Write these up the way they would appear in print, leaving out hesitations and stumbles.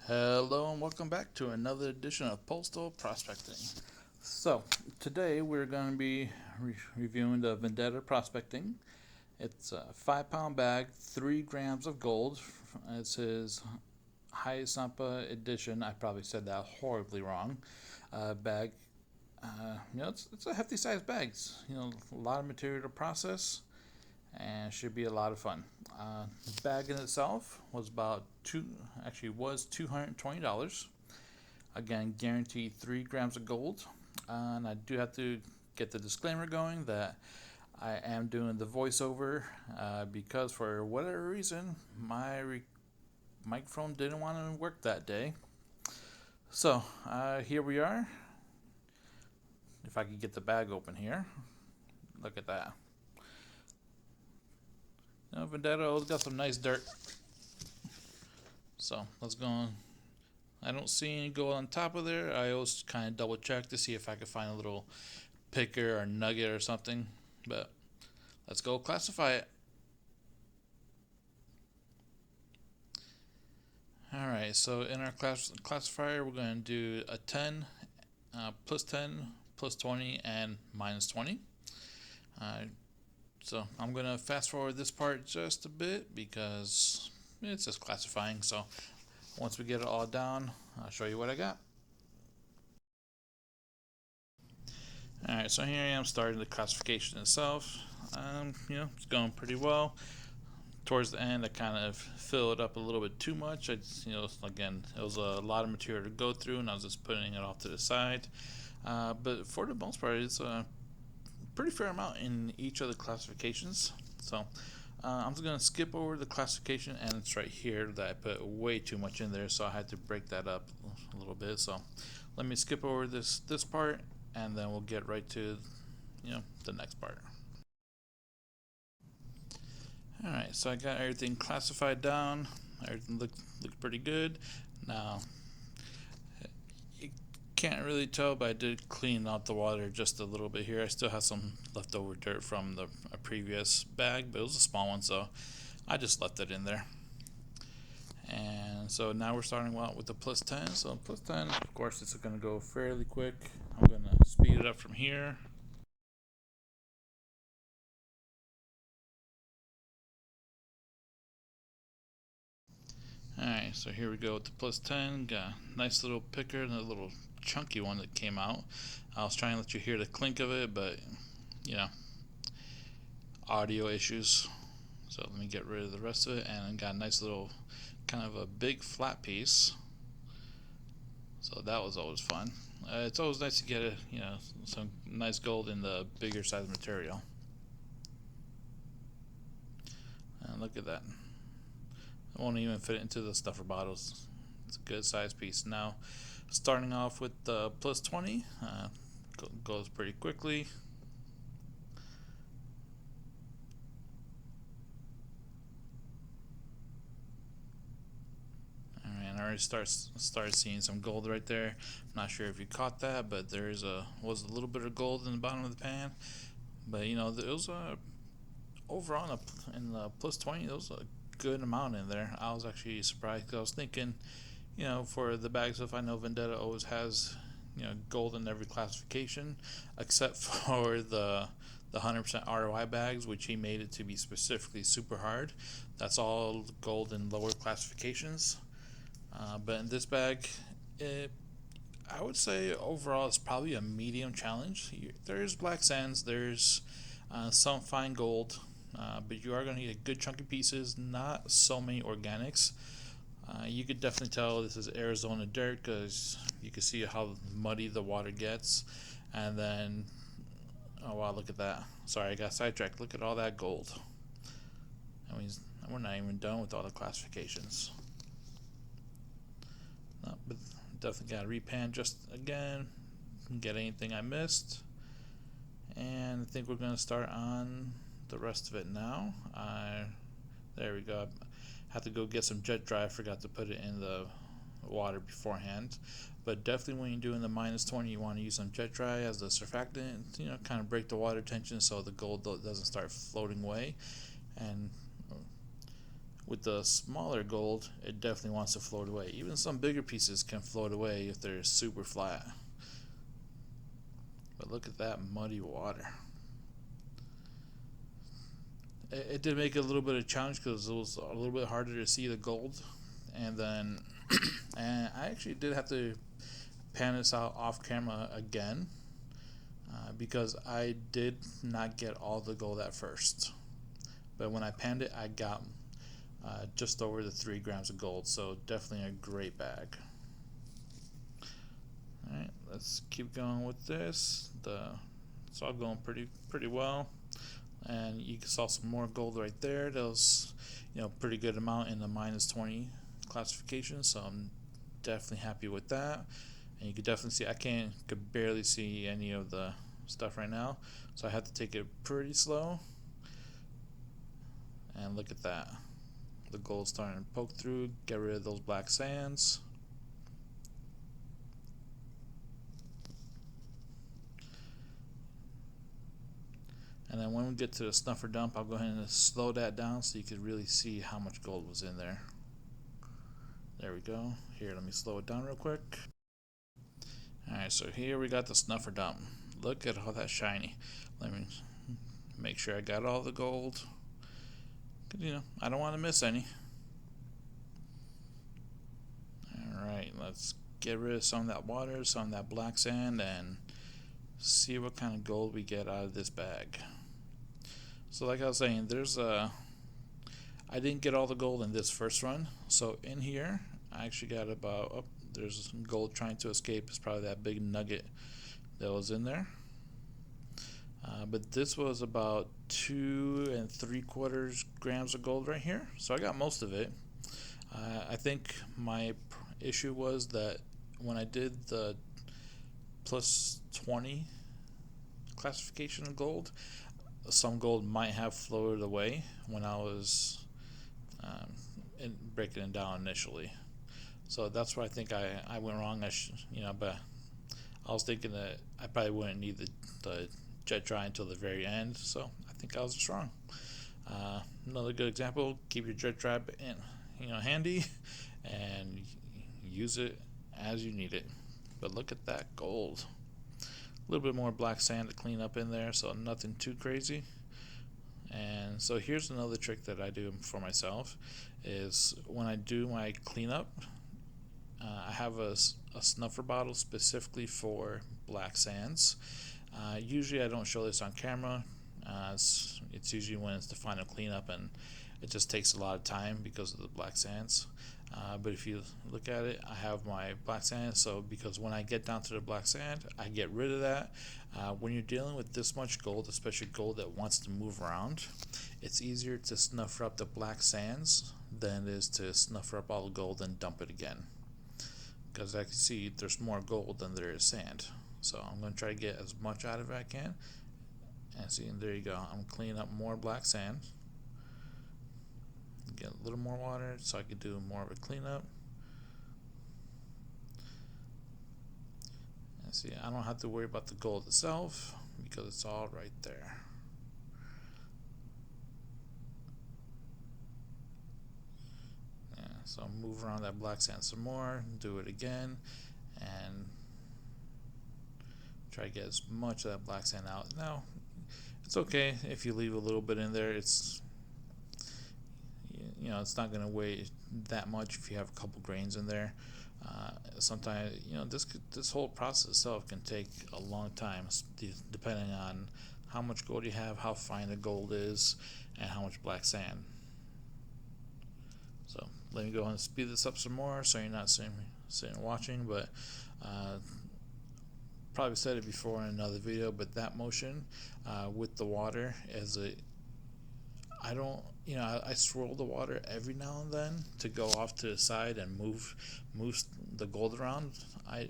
Hello and welcome back to another edition of Postal Prospecting. So, today we're going to be reviewing the Vendetta Prospecting. It's a 5 pound bag, 3 grams of gold. It's his High Sampa edition. I probably said that horribly wrong. Bag. It's a hefty sized bag. A lot of material to process and should be a lot of fun. The bag in itself was was $220. Again, guaranteed 3 grams of gold. And I do have to get the disclaimer going that I am doing the voiceover because for whatever reason my microphone didn't want to work that day. So here we are. If I could get the bag open here, look at that. Vendetta got some nice dirt. So let's go on. I don't see any gold on top of there. I always kind of double check to see if I could find a little picker or nugget or something. But let's go classify it. Alright, so in our classifier, we're going to do a 10, plus 10, plus 20, and minus 20. So I'm going to fast forward this part just a bit because it's just classifying. So once we get it all down, I'll show you what I got. Alright, so here I am starting the classification itself. It's going pretty well. Towards the end, I kind of filled it up a little bit too much. Again, it was a lot of material to go through, and I was just putting it off to the side. But for the most part, it's a pretty fair amount in each of the classifications. So I'm just going to skip over the classification, and it's right here that I put way too much in there, so I had to break that up a little bit. So let me skip over this part, and then we'll get right to the next part. Alright, so I got everything classified down. Everything looks pretty good. Now, you can't really tell, but I did clean out the water just a little bit here. I still have some leftover dirt from the previous bag, but it was a small one, so I just left it in there. And so now we're starting out with the plus 10. So plus 10, of course, it's going to go fairly quick. I'm going to speed it up from here. Alright, so here we go with the plus 10. Got a nice little picker and a little chunky one that came out. I was trying to let you hear the clink of it, but audio issues. So let me get rid of the rest of it, and I got a nice little kind of a big flat piece. So that was always fun. It's always nice to get some nice gold in the bigger size material. And look at that. It won't even fit into the stuffer bottles. It's a good size piece. Now, starting off with the plus 20, goes pretty quickly. Alright, I already started seeing some gold right there. I'm not sure if you caught that, but there was a little bit of gold in the bottom of the pan. But it was overall in the plus 20, there was a good amount in there. I was actually surprised because I was thinking, for the bag stuff, I know Vendetta always has, gold in every classification, except for the 100% ROI bags, which he made it to be specifically super hard. That's all gold in lower classifications. But in this bag, I would say overall it's probably a medium challenge. There's black sands, there's some fine gold, but you are going to get good chunky pieces, not so many organics. You could definitely tell this is Arizona dirt because you can see how muddy the water gets. And then, oh wow, look at that. Sorry, I got sidetracked. Look at all that gold. I mean, we're not even done with all the classifications. No, but definitely got to repan just again, get anything I missed. And I think we're going to start on the rest of it now. There we go. I have to go get some jet dry. I forgot to put it in the water beforehand. But definitely when you're doing the minus 20, you want to use some jet dry as the surfactant, kind of break the water tension so the gold doesn't start floating away. And With the smaller gold, it definitely wants to float away. Even some bigger pieces can float away if they're super flat. But look at that muddy water. It did make it a little bit of a challenge because it was a little bit harder to see the gold. And then and I actually did have to pan this out off camera again because I did not get all the gold at first. But when I panned it, I got just over the 3 grams of gold, so definitely a great bag. Alright, let's keep going with this. It's all going pretty well. And you saw some more gold right there. That was, pretty good amount in the -20 classification, so I'm definitely happy with that. And you could definitely see could barely see any of the stuff right now, so I had to take it pretty slow. And look at that, the gold's starting to poke through. Get rid of those black sands. And then when we get to the snuffer dump, I'll go ahead and slow that down so you can really see how much gold was in there. There we go. Here, let me slow it down real quick. Alright, so here we got the snuffer dump. Look at all that shiny. Let me make sure I got all the gold. I don't want to miss any. Alright, let's get rid of some of that water, some of that black sand, and see what kind of gold we get out of this bag. So like I was saying, I didn't get all the gold in this first run. So in here, I actually got about, there's gold trying to escape. It's probably that big nugget that was in there. But this was about 2 3/4 grams of gold right here. So I got most of it. I think my issue was that when I did the +20 classification of gold, some gold might have floated away when I was breaking it down initially. So that's where I think I went wrong. But I was thinking that I probably wouldn't need the jet dry until the very end. So I think I was just wrong. Another good example: keep your jet dry handy and use it as you need it. But look at that gold. A little bit more black sand to clean up in there, so nothing too crazy. And so here's another trick that I do for myself is when I do my cleanup, I have a snuffer bottle specifically for black sands. Usually I don't show this on camera. It's usually when it's the final cleanup and it just takes a lot of time because of the black sands. But if you look at it, I have my black sand, so because when I get down to the black sand, I get rid of that. When you're dealing with this much gold, especially gold that wants to move around, it's easier to snuffer up the black sands than it is to snuffer up all the gold and dump it again. Because I can see there's more gold than there is sand. So I'm going to try to get as much out of it as I can. And see, there you go. I'm cleaning up more black sand. Get a little more water so I could do more of a cleanup. And see, I don't have to worry about the gold itself because it's all right there. Yeah, so I'll move around that black sand some more, do it again, and try to get as much of that black sand out. Now, it's okay if you leave a little bit in there. It's not going to weigh that much if you have a couple grains in there. Sometimes, this whole process itself can take a long time, depending on how much gold you have, how fine the gold is, and how much black sand. So let me go ahead and speed this up some more so you're not sitting and watching. But probably said it before in another video, but that motion with the water I swirl the water every now and then to go off to the side and move the gold around. I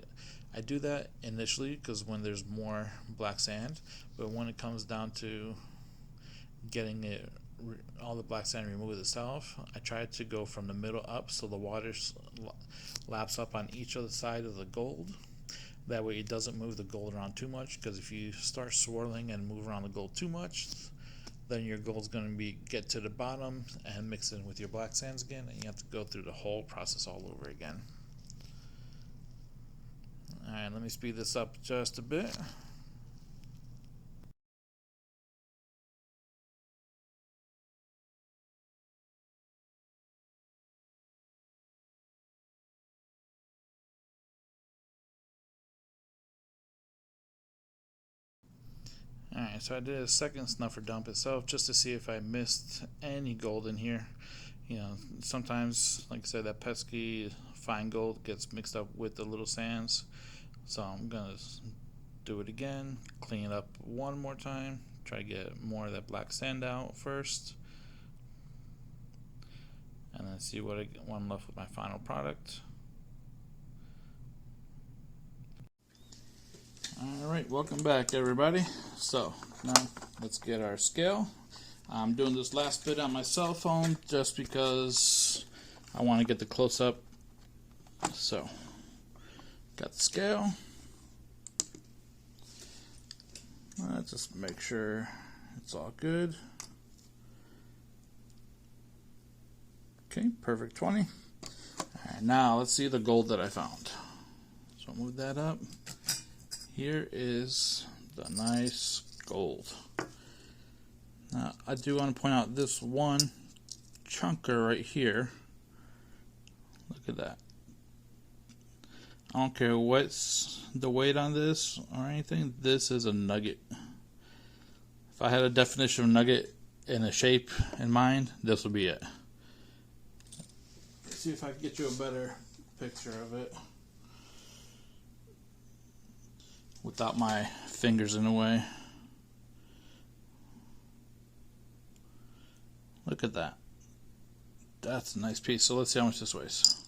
do that initially because when there's more black sand, but when it comes down to getting all the black sand removed itself, I try to go from the middle up so the water laps up on each other side of the gold. That way it doesn't move the gold around too much, because if you start swirling and move around the gold too much, then your gold's going to be get to the bottom and mix in with your black sands again, and you have to go through the whole process all over again. Alright, let me speed this up just a bit. Alright, so I did a second snuffer dump itself just to see if I missed any gold in here. You know, sometimes, like I said, that pesky fine gold gets mixed up with the little sands. So I'm going to do it again, clean it up one more time, try to get more of that black sand out first, and then see what I'm left with my final product. Alright, welcome back everybody. So now let's get our scale. I'm doing this last bit on my cell phone just because I want to get the close-up. So got the scale. Let's just make sure it's all good. Okay, perfect 20. Alright, now let's see the gold that I found. So I'll move that up. Here is the nice gold. Now I do want to point out this one chunker right here. Look at that. I don't care what's the weight on this or anything, this is a nugget. If I had a definition of nugget and a shape in mind, this would be it. Let's see if I can get you a better picture of it without my fingers in the way. Look at that. That's a nice piece. So let's see how much this weighs.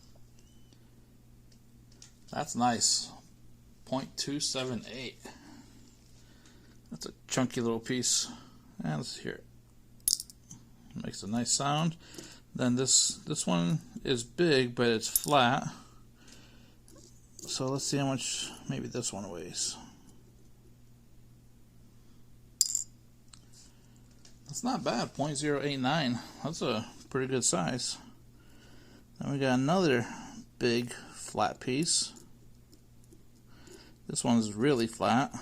That's nice. 0.278. That's a chunky little piece. And let's hear it. Makes a nice sound. Then this one is big, but it's flat. So let's see how much maybe this one weighs. That's not bad, 0.089. That's a pretty good size. Then we got another big flat piece. This one's really flat.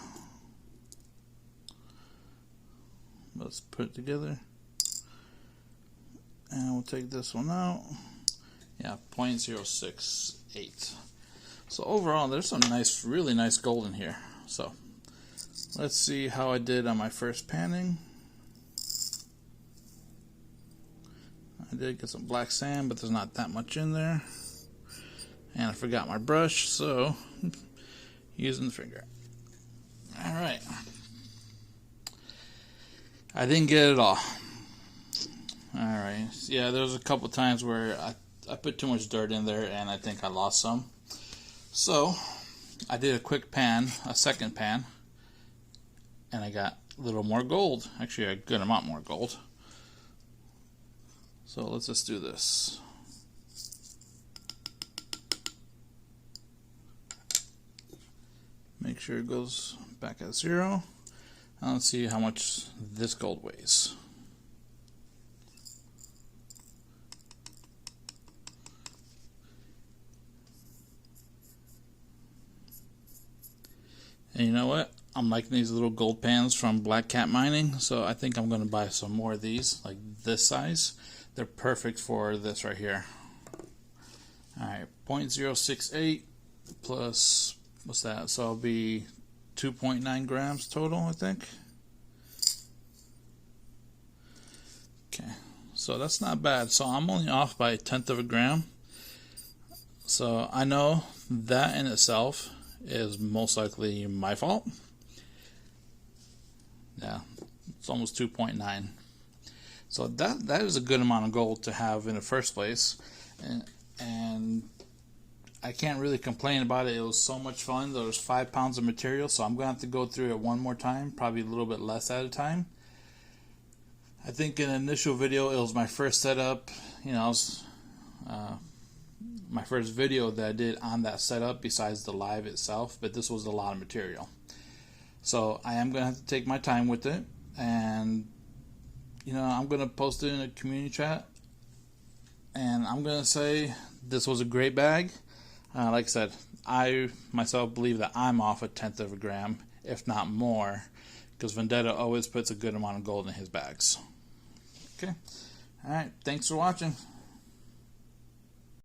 Let's put it together. And we'll take this one out. Yeah, 0.068. So overall, there's some nice, really nice gold in here. So let's see how I did on my first panning. I did get some black sand, but there's not that much in there. And I forgot my brush, so using the finger. Alright. I didn't get it all. Alright. Yeah, there was a couple times where I put too much dirt in there and I think I lost some. So I did a quick pan, a second pan, and I got a little more gold. Actually, a good amount more gold. So let's just do this. Make sure it goes back at 0. And let's see how much this gold weighs. And you know what? I'm liking these little gold pans from Black Cat Mining, so I think I'm going to buy some more of these, like this size. They're perfect for this right here. Alright, 0.068 plus, what's that? So it'll be 2.9 grams total, I think. Okay, so that's not bad. So I'm only off by 1/10 of a gram. So I know that in itself is most likely my fault. Yeah, it's almost 2.9. So that is a good amount of gold to have in the first place, and I can't really complain about it. It was so much fun. There was 5 pounds of material, so I'm gonna have to go through it one more time, probably a little bit less at a time. I think in the initial video it was my first setup. You know, it was my first video that I did on that setup besides the live itself, but this was a lot of material. So I am gonna have to take my time with it and I'm gonna post it in a community chat, and I'm gonna say this was a great bag. Like I said, I myself believe that I'm off 1/10 of a gram, if not more, because Vendetta always puts a good amount of gold in his bags. Okay. All right. Thanks for watching.